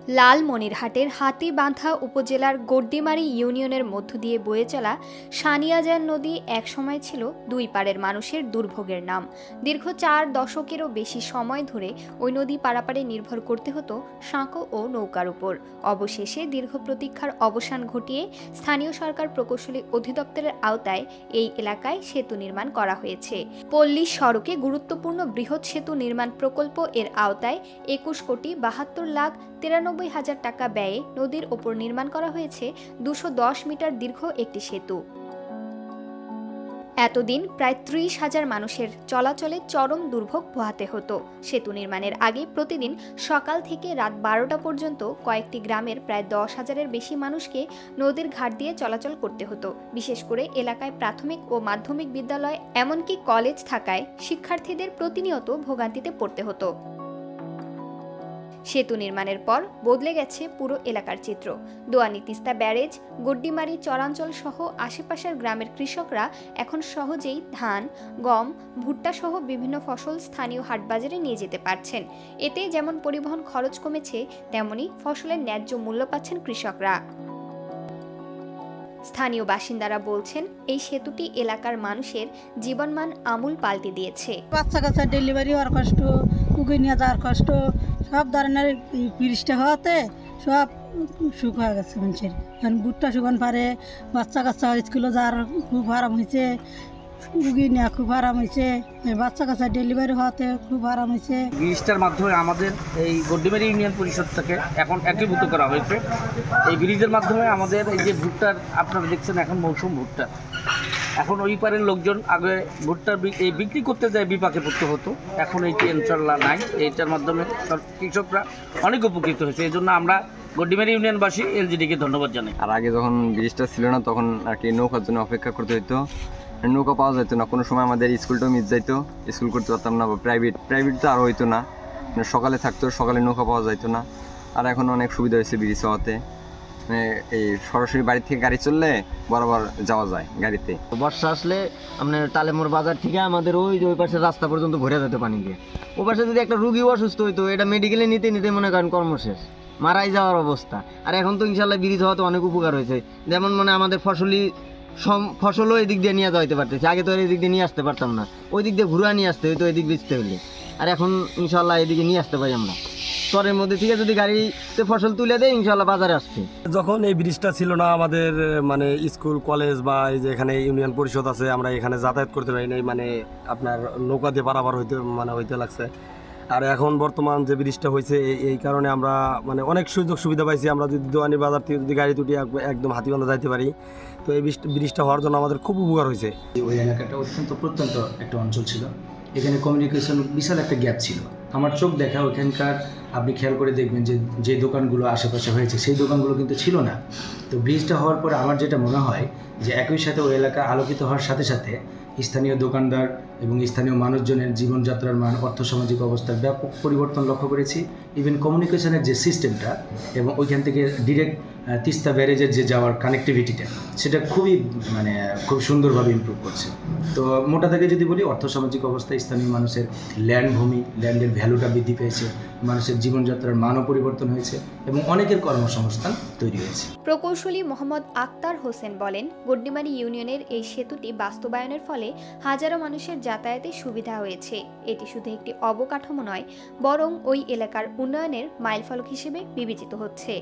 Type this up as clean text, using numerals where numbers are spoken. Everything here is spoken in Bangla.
লালমনিরহাটের হাতীবান্ধা উপজেলার গড্ডিমারি ইউনিয়নের মধ্য দিয়ে বয়ে চলা সানিয়াজান নদী একসময় ছিল দুই পাড়ের মানুষের দুর্ভোগের নাম। দীর্ঘ 4 দশকেরও বেশি সময় ধরে ওই নদী পারাপারে নির্ভর করতে হতো সাঁকো ও নৌকার উপর। অবশেষে দীর্ঘ প্রতীক্ষার অবসান ঘটিয়ে স্থানীয় সরকার প্রকৌশলী অধিদপ্তরের আওতায় এই এলাকায় সেতু নির্মাণ করা হয়েছে। পল্লী সড়কে গুরুত্বপূর্ণ বৃহৎ সেতু নির্মাণ প্রকল্প এর আওতায় 21,72,93,000 টাকা ব্যয়ে নদীর ওপর নির্মাণ করা হয়েছে 210 মিটার দীর্ঘ একটি সেতু। এতদিন প্রায় 30,000 মানুষের চলাচলে চরম দুর্ভোগ পোহাতে হতো। সেতু নির্মাণের আগে প্রতিদিন সকাল থেকে রাত 12টা পর্যন্ত কয়েকটি গ্রামের প্রায় 10,000-এর বেশি মানুষকে নদীর ঘাট দিয়ে চলাচল করতে হতো। বিশেষ করে এলাকায় প্রাথমিক ও মাধ্যমিক বিদ্যালয় এমনকি কলেজ থাকায় শিক্ষার্থীদের প্রতিনিয়ত ভোগান্তিতে পড়তে হতো। সেতু নির্মাণের পর বদলে গেছে পুরো এলাকার চিত্র। দোয়ানি তিস্তা ব্যারেজ, গড্ডিমারি চরাঞ্চল সহ আশেপাশের গ্রামের কৃষকরা এখন সহজেই ধান, গম, ভুট্টা সহ বিভিন্ন ফসল স্থানীয় হাটবাজারে নিয়ে যেতে পারছেন। এতে যেমন পরিবহন খরচ কমেছে, তেমনি ফসলের ন্যায্য মূল্য পাচ্ছেন কৃষকরা। স্থানীয় বাসিন্দারা বলছেন, এই সেতুটি এলাকার মানুষের জীবনমান আমূল পাল্টে দিয়েছে। বাচ্চা কাচ্চা ডেলিভারি হওয়ার কষ্ট, কুকুর নিয়ে যাওয়ার কষ্ট, সব ধরনের ব্রিজটা হওয়াতে সব সুখ হয়ে গেছে মানুষের। এখন ভুট্টা শুকান পারে, বাচ্চা কাচ্চা স্কুলে যাওয়ার খুব আরাম হয়েছে, রুগী নেওয়া খুব আরাম হয়েছে, বাচ্চা কাচ্চা ডেলিভারি হওয়াতে খুব আরাম হয়েছে। ব্রিজটার মাধ্যমে আমাদের এই গড্ডিমারি ইউনিয়ন পরিষদ থেকে এখন একীভূত করা হয়েছে। এই ব্রিজের মাধ্যমে আমাদের এই যে ভুট্টার, আপনারা দেখছেন এখন মৌসুম ভুট্টা, এখন ওই পারের লোকজন আগে ভুট্টার এই বিক্রি করতে যায় বিপাকে পড়তে হতো, এখন এইটি ইনশাল্লাহ নাই। এইটার মাধ্যমে কৃষকরা অনেক উপকৃত হয়েছে। এই জন্য আমরা গড্ডিমারি ইউনিয়নবাসী এলজিডিকে ধন্যবাদ জানাই। আর আগে যখন ব্রিজটা ছিল না তখন আর কি নৌকার জন্য অপেক্ষা করতে হতো, নৌকা পাওয়া যেত না। কোনো সময় আমাদের স্কুলটাও মিস যাইতো, স্কুল করতে পারতাম না। বা প্রাইভেট তো আরও হইতো না, সকালে থাকতো, সকালে নৌকা পাওয়া যাইতো না। আর এখন অনেক সুবিধা হয়েছে ব্রিজ হওয়াতে, এই সরাসরি বাড়ি থেকে গাড়ি চললে বরাবর যাওয়া যায় গাড়িতে। বর্ষা আসলে আপনার টালেমোর বাজার থেকে আমাদের ওই যে ওই পাশের রাস্তা পর্যন্ত ভরে যেত পানি দিয়ে। ও পাশে যদি একটা রুগীও অসুস্থ হইতো, এটা মেডিকেলে নিতে নিতে মনে করেন কর্মশেষ, মারাই যাওয়ার অবস্থা। আর এখন তো ইনশাল্লাহ ব্রিজ হওয়াতে অনেক উপকার হয়েছে। যেমন আমাদের ফসলও এই দিক দিয়ে নিয়ে যাইতে পারতেছে। আগে তো এই দিক দিয়ে নিয়ে আসতে পারতাম না, ওই দিক দিয়ে ঘুরা নিয়ে আসতে হইতো এই দিক বেচতে হলে। আর এখন ইনশাল্লাহ এদিকে নিয়ে আসতে পারি আমরা। চরের মধ্যে থেকে যদি গাড়িতে ফসল তুলে দেয় ইনশাল্লাহ বাজারে আসছে। যখন এই ব্রিজটা ছিল না, আমাদের স্কুল কলেজ বা এই যে এখানে ইউনিয়ন পরিষদ আছে, আমরা এখানে যাতায়াত করতে পারি নাই, আপনার নৌকা দিয়ে পারাপার হইতে লাগছে। আর এখন বর্তমান যে ব্রিজটা হয়েছে, এই কারণে আমরা অনেক সুযোগ সুবিধা পাইছি। আমরা যদি দোয়ানি বাজার থেকে যদি গাড়ি তুটি একদম হাতিবান্ধা যাইতে পারি, তো এই ব্রিজটা হওয়ার জন্য আমাদের খুব উপকার হয়েছে। ওই এলাকাটা অত্যন্ত প্রত্যন্ত একটা অঞ্চল ছিল, এখানে কমিউনিকেশন বিশাল একটা গ্যাপ ছিল। আমার চোখ দেখা ওইখানকার, আপনি খেয়াল করে দেখবেন যে দোকানগুলো আশেপাশে হয়েছে সেই দোকানগুলো কিন্তু ছিল না। তো ব্রিজটা হওয়ার পরে আমার যেটা মনে হয় যে একই সাথে ওই এলাকা আলোকিত হওয়ার সাথে সাথে স্থানীয় দোকানদার এবং স্থানীয় মানুষজনের জীবনযাত্রার মান, অর্থসামাজিক অবস্থার ব্যাপক পরিবর্তন লক্ষ্য করেছি। ইভেন কমিউনিকেশনের যে সিস্টেমটা এবং ওইখান থেকে ডিরেক্ট তিস্তা ব্যারেজের যে যাওয়ার কানেক্টিভিটিটা, সেটা খুব সুন্দরভাবে ইমপ্রুভ করছে। তো মোটা থেকে যদি বলি, অর্থসামাজিক অবস্থায় স্থানীয় মানুষের ল্যান্ডের ভ্যালুটা বৃদ্ধি পেয়েছে, মানুষের জীবনযাত্রার মানও পরিবর্তন হয়েছে এবং অনেকের কর্মসংস্থান তৈরি হয়েছে। প্রকৌশলী মোহাম্মদ আক্তার হোসেন বলেন, গড্ডিমারি ইউনিয়নের এই সেতুটি বাস্তবায়নের ফলে হাজারো মানুষের যাতায়াতে সুবিধা হয়েছে। এটি শুধু একটি অবকাঠামো নয়, বরং ওই এলাকার উন্নয়নের মাইলফলক হিসেবে বিবেচিত হচ্ছে।